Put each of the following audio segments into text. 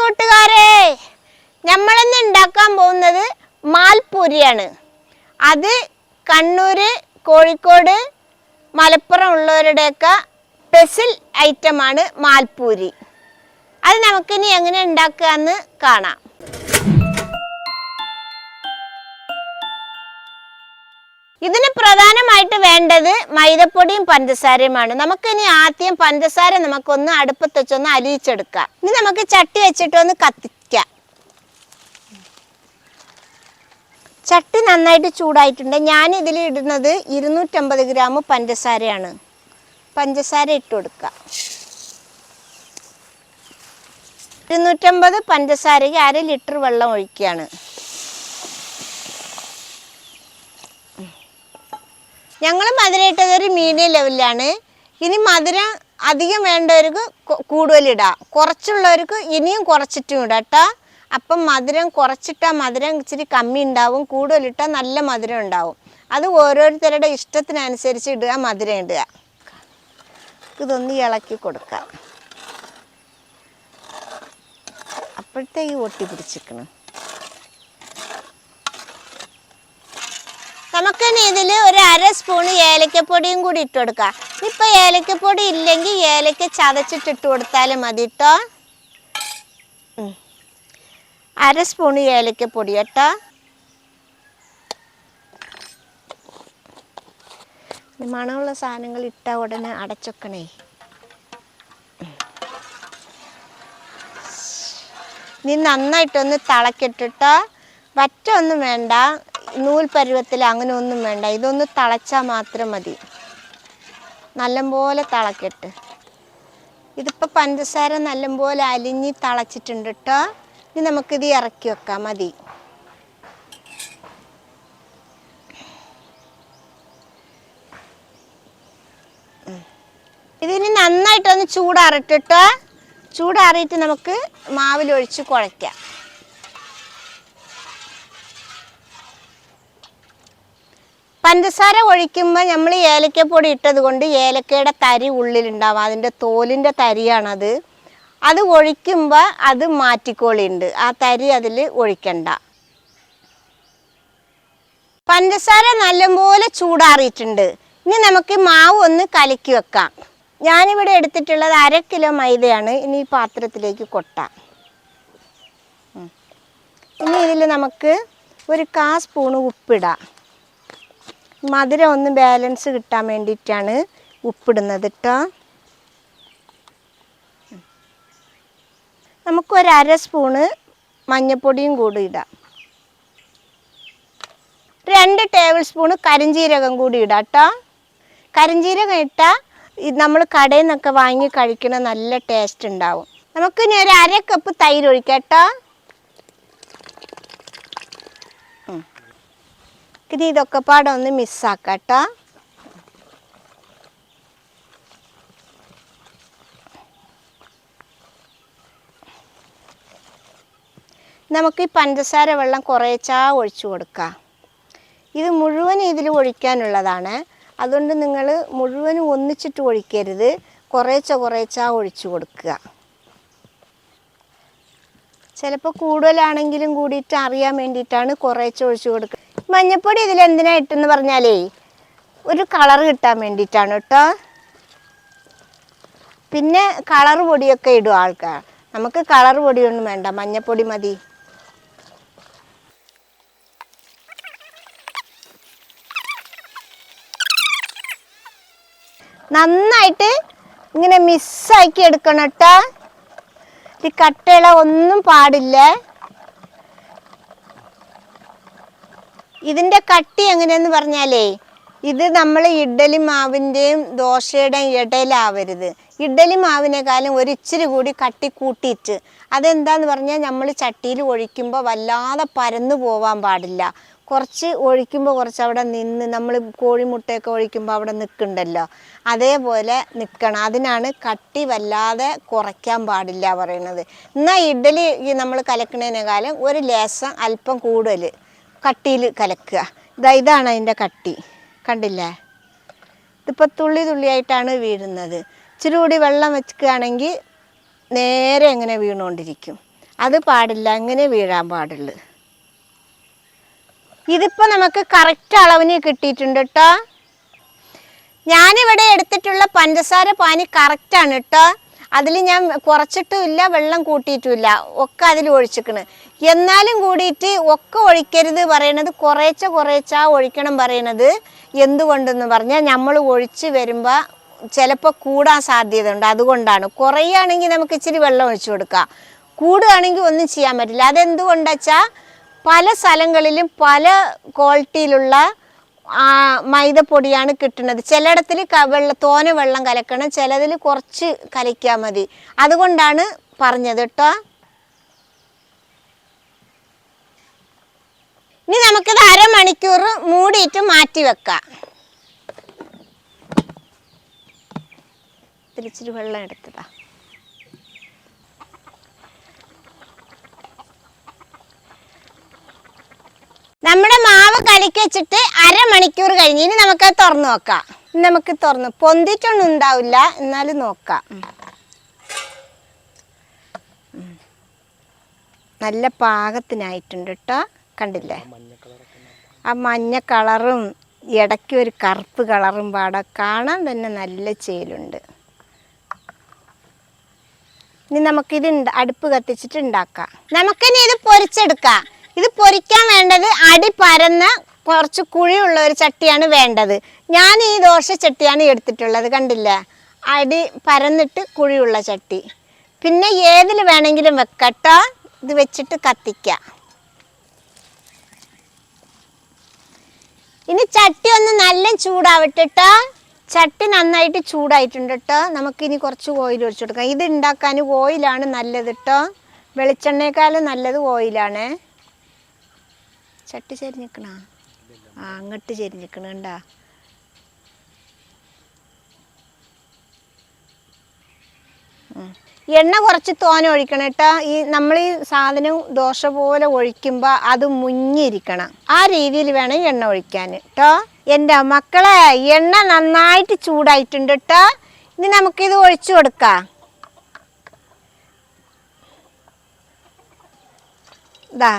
കൂട്ടുകാരെ, നമ്മളിന്ന് ഉണ്ടാക്കാൻ പോകുന്നത് മാൽപൂരിയാണ്. അത് കണ്ണൂർ, കോഴിക്കോട്, മലപ്പുറം ഉള്ളവരുടെയൊക്കെ സ്പെഷ്യൽ ഐറ്റമാണ് മാൽപൂരി. അത് നമുക്കിനി എങ്ങനെ ഉണ്ടാക്കുക എന്ന് കാണാം. ഇതിന് പ്രധാനമായിട്ട് വേണ്ടത് മൈദപ്പൊടിയും പഞ്ചസാരയുമാണ്. നമുക്കിനി ആദ്യം പഞ്ചസാര നമുക്കൊന്ന് അടുപ്പത്ത് വെച്ചൊന്ന് അലിയിച്ചെടുക്കാം. ഇനി നമുക്ക് ചട്ടി വെച്ചിട്ടൊന്ന് കത്തിക്കാം. ചട്ടി നന്നായിട്ട് ചൂടായിട്ടുണ്ട്. ഞാൻ ഇതിൽ ഇടുന്നത് 250 ഗ്രാം പഞ്ചസാരയാണ്. പഞ്ചസാര ഇട്ട് കൊടുക്കുക. 250 പഞ്ചസാരയ്ക്ക് 1/2 ലിറ്റർ വെള്ളം ഒഴിക്കുകയാണ്. ഞങ്ങൾ മധുരം ഇട്ടത് ഒരു മീഡിയം ലെവലിലാണ്. ഇനി മധുരം അധികം വേണ്ടവർക്ക് കൂടുതലിടാം, കുറച്ചുള്ളവർക്ക് ഇനിയും കുറച്ചിട്ടും ഇടാം കേട്ടോ. അപ്പം മധുരം കുറച്ചിട്ടാൽ മധുരം ഇച്ചിരി കമ്മി ഉണ്ടാവും, കൂടുതലിട്ടാൽ നല്ല മധുരം ഉണ്ടാവും. അത് ഓരോരുത്തരുടെ ഇഷ്ടത്തിനനുസരിച്ച് ഇടുക, മധുരം ഇടുക. ഇതൊന്ന് ഇളക്കി കൊടുക്കുക. അപ്പോഴത്തേക്ക് ഒട്ടി പിടിച്ചിരിക്കണം. നമുക്കിനി ഇതിൽ ഒരു 1/2 സ്പൂൺ ഏലക്കപ്പൊടിയും കൂടി ഇട്ട് കൊടുക്കാം. ഇപ്പം ഏലക്കപ്പൊടി ഇല്ലെങ്കിൽ ഏലക്ക ചതച്ചിട്ടിട്ട് കൊടുത്താലും മതി കേട്ടോ. 1/2 സ്പൂൺ ഏലക്കപ്പൊടി കേട്ടോ. മണമുള്ള സാധനങ്ങൾ ഇട്ടാൽ ഉടനെ അടച്ചൊക്കണേ. ഇനി നന്നായിട്ടൊന്ന് തിളക്കിട്ടിട്ടോ. വറ്റൊന്നും വേണ്ട, നൂൽ പരുവത്തിൽ അങ്ങനെ ഒന്നും വേണ്ട. ഇതൊന്ന് തിളച്ചാൽ മാത്രം മതി. നല്ലപോലെ തിളക്കട്ടെ. ഇതിപ്പോൾ പഞ്ചസാര നല്ലപോലെ അലിഞ്ഞ് തിളച്ചിട്ടുണ്ട് കേട്ടോ. ഇനി നമുക്കിത് ഇറക്കി വെക്കാം, മതി. ഇതിന് നന്നായിട്ടൊന്ന് ചൂടാറിട്ടിട്ടോ. ചൂടാറിയിട്ട് നമുക്ക് മാവിലൊഴിച്ച് കുഴയ്ക്കാം. പഞ്ചസാര ഒഴിക്കുമ്പോൾ നമ്മൾ ഏലക്കപ്പൊടി ഇട്ടത് കൊണ്ട് ഏലക്കയുടെ തരി ഉള്ളിലുണ്ടാവും. അതിൻ്റെ തോലിൻ്റെ തരിയാണത്. അത് ഒഴിക്കുമ്പോൾ അത് മാറ്റിക്കോളിയുണ്ട്. ആ തരി അതിൽ ഒഴിക്കണ്ട. പഞ്ചസാര നല്ലപോലെ ചൂടാറിയിട്ടുണ്ട്. ഇനി നമുക്ക് മാവ് ഒന്ന് കലക്കി വെക്കാം. ഞാനിവിടെ എടുത്തിട്ടുള്ളത് 1/2 കിലോ മൈദയാണ്. ഇനി ഈ പാത്രത്തിലേക്ക് കൊട്ടാം. ഇനി ഇതിൽ നമുക്ക് ഒരു 1/4 സ്പൂണ് ഉപ്പിടാം. മധുരം ഒന്ന് ബാലൻസ് കിട്ടാൻ വേണ്ടിയിട്ടാണ് ഉപ്പിടുന്നത് കേട്ടോ. നമുക്കൊരു 1/2 സ്പൂണ് മഞ്ഞൾപ്പൊടിയും കൂടി ഇടാം. 2 ടേബിൾ സ്പൂണ് കരിഞ്ജീരകം കൂടി ഇടാം കേട്ടോ. കരിഞ്ജീരകം ഇട്ടാൽ നമ്മൾ കടയിൽ നിന്നൊക്കെ വാങ്ങി കഴിക്കണ നല്ല ടേസ്റ്റ് ഉണ്ടാവും. നമുക്ക് ഇനി ഒരു 1/2 കപ്പ് തൈര് ഒഴിക്കാം കേട്ടോ. ഇനി ഇതൊക്കെ പാടെ ഒന്ന് മിക്സാക്കാം കേട്ടോ. നമുക്ക് ഈ പഞ്ചസാര വെള്ളം കുറേച്ചാ ഒഴിച്ചു കൊടുക്കാം. ഇത് മുഴുവൻ ഇതിൽ ഒഴിക്കാനുള്ളതാണ്. അതുകൊണ്ട് നിങ്ങൾ മുഴുവനും ഒന്നിച്ചിട്ട് ഒഴിക്കരുത്, കുറേച്ചാ ഒഴിച്ചു കൊടുക്കുക. ചിലപ്പോൾ കൂടുതലാണെങ്കിലും കൂടിയിട്ട് അറിയാൻ വേണ്ടിയിട്ടാണ് കുറേശ്ശെ ഒഴിച്ചു കൊടുക്കുക. മഞ്ഞൾപ്പൊടി ഇതിലെന്തിനാ ഇട്ടെന്ന് പറഞ്ഞാലേ ഒരു കളർ കിട്ടാൻ വേണ്ടിയിട്ടാണ് കേട്ടോ. പിന്നെ കളർ പൊടിയൊക്കെ ഇടും ആൾക്കാർ. നമുക്ക് കളർ പൊടിയൊന്നും വേണ്ട, മഞ്ഞൾപ്പൊടി മതി. നന്നായിട്ട് ഇങ്ങനെ മിക്സാക്കി എടുക്കണം കേട്ടോ. ഈ കട്ടയില ഒന്നും പാടില്ല. ഇതിൻ്റെ കട്ടി എങ്ങനെയെന്ന് പറഞ്ഞാലേ ഇത് നമ്മൾ ഇഡ്ഡലി മാവിൻ്റെയും ദോശയുടെയും ഇടയിലാവരുത്. ഇഡ്ഡലി മാവിനേക്കാളും ഒരു ഇച്ചിരി കൂടി കട്ടി കൂട്ടിയിട്ട്. അതെന്താന്ന് പറഞ്ഞാൽ നമ്മൾ ചട്ടിയിൽ ഒഴിക്കുമ്പോൾ വല്ലാതെ പരന്നു പോവാൻ പാടില്ല. കുറച്ച് ഒഴിക്കുമ്പോൾ കുറച്ച് അവിടെ നിന്ന്, നമ്മൾ കോഴിമുട്ടയൊക്കെ ഒഴിക്കുമ്പോൾ അവിടെ നിൽക്കുന്നുണ്ടല്ലോ, അതേപോലെ നിൽക്കണം. അതിനാണ് കട്ടി വല്ലാതെ കുറയ്ക്കാൻ പാടില്ല പറയുന്നത്. എന്നാൽ ഇഡ്ഡലി നമ്മൾ കലക്കുന്നതിനേക്കാളും ഒരു ലേശം അല്പം കൂടുതൽ കട്ടിയിൽ കലക്കുക. ഇതാണ് അതിൻ്റെ കട്ടി, കണ്ടില്ലേ? ഇതിപ്പോൾ തുള്ളി തുള്ളിയായിട്ടാണ് വീഴുന്നത്. ഇച്ചിരി കൂടി വെള്ളം വെക്കുകയാണെങ്കിൽ നേരെ ഇങ്ങനെ വീണുകൊണ്ടിരിക്കും. അത് പാടില്ല, അങ്ങനെ വീഴാൻ പാടുള്ളൂ. ഇതിപ്പോൾ നമുക്ക് കറക്റ്റ് അളവിന് കിട്ടിയിട്ടുണ്ട് കേട്ടോ. ഞാനിവിടെ എടുത്തിട്ടുള്ള പഞ്ചസാര പാനി കറക്റ്റാണ് കേട്ടോ. അതിൽ ഞാൻ കുറച്ചിട്ടുമില്ല വെള്ളം കൂട്ടിയിട്ടുമില്ല, ഒക്കെ അതിൽ ഒഴിച്ചിക്കണ്. എന്നാലും കൂടിയിട്ട് ഒക്കെ ഒഴിക്കരുത് പറയണത്, കുറേച്ചാ ഒഴിക്കണം പറയണത്. എന്തുകൊണ്ടെന്ന് പറഞ്ഞാൽ നമ്മൾ ഒഴിച്ച് വരുമ്പോൾ ചിലപ്പോൾ കൂടാൻ സാധ്യത ഉണ്ട്. അതുകൊണ്ടാണ്. കുറയുകയാണെങ്കിൽ നമുക്ക് ഇച്ചിരി വെള്ളം ഒഴിച്ചു കൊടുക്കാം, കൂടുകയാണെങ്കിൽ ഒന്നും ചെയ്യാൻ പറ്റില്ല. അതെന്തുകൊണ്ടാ വെച്ചാൽ പല സ്ഥലങ്ങളിലും പല ക്വാളിറ്റിയിലുള്ള മൈദപ്പൊടിയാണ് കിട്ടുന്നത്. ചിലയിടത്തിൽ തോനെ വെള്ളം കലക്കണം, ചിലതിൽ കുറച്ച് കലക്കിയാൽ മതി. അതുകൊണ്ടാണ് പറഞ്ഞത് കേട്ടോ. ഇനി നമുക്കിത് അരമണിക്കൂർ മൂടിയിട്ട് മാറ്റി വെക്കാം. ഇച്ചിരി വെള്ളം എടുത്തതാ. നമ്മുടെ മാവ് കലക്കി വെച്ചിട്ട് അരമണിക്കൂർ കഴിഞ്ഞ് ഇനി നമുക്കത് തുറന്നു നോക്കാം. നമുക്ക് തുറന്ന് പൊന്തിട്ടൊന്നും ഉണ്ടാവില്ല, എന്നാലും നോക്കാം. നല്ല പാകത്തിനായിട്ടുണ്ട് കേട്ടോ. കണ്ടില്ലേ ആ മഞ്ഞ കളറും ഇടയ്ക്ക് ഒരു കറുപ്പ് കളറും പാടെ കാണാൻ തന്നെ നല്ല ചേലുണ്ട്. ഇനി നമുക്കിത് അടുപ്പ് കത്തിച്ചിട്ട് ഉണ്ടാക്കാം. നമുക്കിനി ഇത് പൊരിച്ചെടുക്കാം. ഇത് പൊരിക്കാൻ വേണ്ടത് അടി പരന്ന കുറച്ച് കുഴിയുള്ള ഒരു ചട്ടിയാണ് വേണ്ടത്. ഞാൻ ഈ ദോശ ചട്ടിയാണ് എടുത്തിട്ടുള്ളത്. കണ്ടില്ലേ, അടി പരന്നിട്ട് കുഴിയുള്ള ചട്ടി. പിന്നെ ഏതിൽ വേണമെങ്കിലും വെക്കട്ടോ. ഇത് വെച്ചിട്ട് കത്തിക്കാം. ഇനി ചട്ടി ഒന്ന് നല്ല ചൂടാവട്ടെ ട്ടോ. ചട്ടി നന്നായിട്ട് ചൂടായിട്ടുണ്ട് കേട്ടോ. നമുക്കിനി കുറച്ച് ഓയിൽ ഒഴിച്ചു കൊടുക്കാം. ഇത് ഉണ്ടാക്കാൻ ഓയിലാണ് നല്ലത് കേട്ടോ. വെളിച്ചെണ്ണയേക്കാളും നല്ലത് ഓയിലാണ്. ചട്ടി ചെരിഞ്ഞിക്കണ അങ്ങോട്ട് ചെരിഞ്ഞിക്കണ കണ്ടാ. എണ്ണ കുറച്ച് തോനെ ഒഴിക്കണം കേട്ടോ. നമ്മൾ ഈ സാധനം ദോശ പോലെ ഒഴിക്കുമ്പോൾ അത് മുങ്ങിയിരിക്കണം. ആ രീതിയിൽ വേണം എണ്ണ ഒഴിക്കാൻ കേട്ടോ. എൻ്റെ മക്കളെ, എണ്ണ നന്നായിട്ട് ചൂടായിട്ടുണ്ട് കേട്ടോ. ഇനി നമുക്കിത് ഒഴിച്ചു കൊടുക്കാം. ഇതാ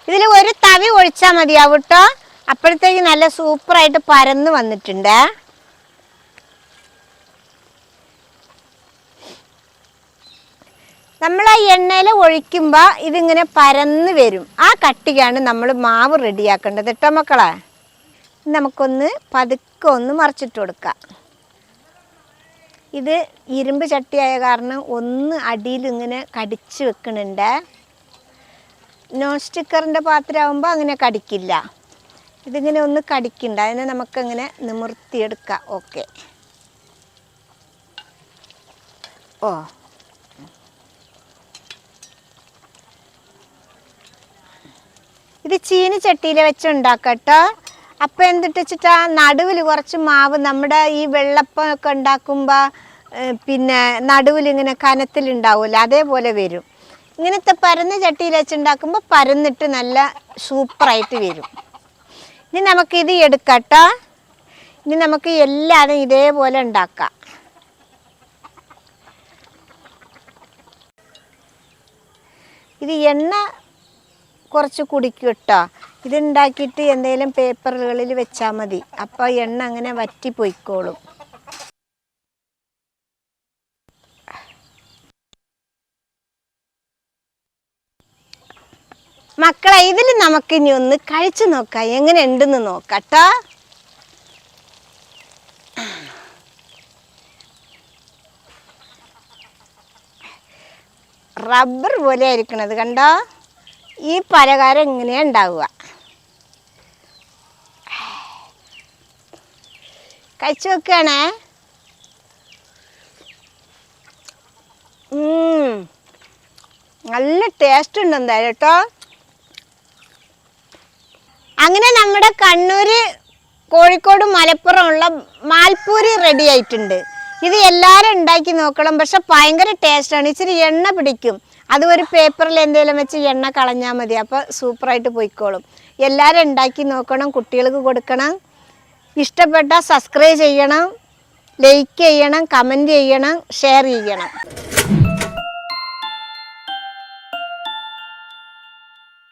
ഇതിൽ ഒരു തവി ഒഴിച്ചാൽ മതിയാവും കേട്ടോ. അപ്പോഴത്തേക്ക് നല്ല സൂപ്പറായിട്ട് പരന്ന് വന്നിട്ടുണ്ട്. നമ്മൾ ആ എണ്ണയിൽ ഒഴിക്കുമ്പോൾ ഇതിങ്ങനെ പരന്ന് വരും. ആ കട്ടിക്കാണ് നമ്മൾ മാവ് റെഡിയാക്കേണ്ടത് കേട്ടോ മക്കളെ. നമുക്കൊന്ന് പതുക്കെ ഒന്ന് മറിച്ചിട്ട് കൊടുക്കാം. ഇത് ഇരുമ്പ് ചട്ടിയായ കാരണം ഒന്ന് അടിയിൽ ഇങ്ങനെ കടിച്ച് വെക്കുന്നുണ്ട്. നോൺ സ്റ്റിക്കറിൻ്റെ പാത്രമാകുമ്പോൾ അങ്ങനെ കടിക്കില്ല. ഇതിങ്ങനെ ഒന്ന് കടിക്കണ്ട. അതിനെ നമുക്കങ്ങനെ നിമിർത്തിയെടുക്കാം. ഓക്കെ. ഓ, ഇത് ചീനി ചട്ടിയിൽ വെച്ച് ഉണ്ടാക്കട്ടോ. അപ്പം എന്തിട്ട് വെച്ചിട്ടാ, നടുവിൽ കുറച്ച് മാവ് നമ്മുടെ ഈ വെള്ളപ്പം ഒക്കെ ഉണ്ടാക്കുമ്പോൾ പിന്നെ നടുവിൽ ഇങ്ങനെ കനത്തിലുണ്ടാവുമല്ലോ, അതേപോലെ വരും. ഇങ്ങനത്തെ പരന്ന ചട്ടിയിൽ വെച്ചുണ്ടാക്കുമ്പോൾ പരന്നിട്ട് നല്ല സൂപ്പറായിട്ട് വരും. ഇനി നമുക്കിത് എടുക്കട്ടോ. ഇനി നമുക്ക് എല്ലാതും ഇതേപോലെ ഉണ്ടാക്കാം. ഇത് എണ്ണ കുറച്ച് കുടിക്കും കേട്ടോ. ഇതുണ്ടാക്കിയിട്ട് എന്തെങ്കിലും പേപ്പറുകളിൽ വെച്ചാൽ മതി. അപ്പോൾ എണ്ണ അങ്ങനെ വറ്റിപ്പോയിക്കോളും. മക്കളെ, ഇതിൽ നമുക്കിനി ഒന്ന് കഴിച്ചു നോക്കാം, എങ്ങനെ ഉണ്ടെന്ന് നോക്കട്ടോ. റബ്ബർ പോലെ ആയിരിക്കണത് കണ്ടോ. ഈ പലഹാരം ഇങ്ങനെയാണ് ഉണ്ടാവുക. കഴിച്ചു നോക്കുകയാണേ. നല്ല ടേസ്റ്റ് ഉണ്ട് എന്തായാലും കേട്ടോ. അങ്ങനെ നമ്മുടെ കണ്ണൂർ, കോഴിക്കോട്, മലപ്പുറം ഉള്ള മാൽപ്പൂരി റെഡി ആയിട്ടുണ്ട്. ഇത് എല്ലാവരും ഉണ്ടാക്കി നോക്കണം. പക്ഷെ ഭയങ്കര ടേസ്റ്റാണ്. ഇച്ചിരി എണ്ണ പിടിക്കും. അത് ഒരു പേപ്പറിൽ എന്തെങ്കിലും വെച്ച് എണ്ണ കളഞ്ഞാൽ മതി. അപ്പോൾ സൂപ്പറായിട്ട് പോയിക്കോളും. എല്ലാവരും ഉണ്ടാക്കി നോക്കണം, കുട്ടികൾക്ക് കൊടുക്കണം. ഇഷ്ടപ്പെട്ടാൽ സബ്സ്ക്രൈബ് ചെയ്യണം, ലൈക്ക് ചെയ്യണം, കമൻറ്റ് ചെയ്യണം, ഷെയർ ചെയ്യണം.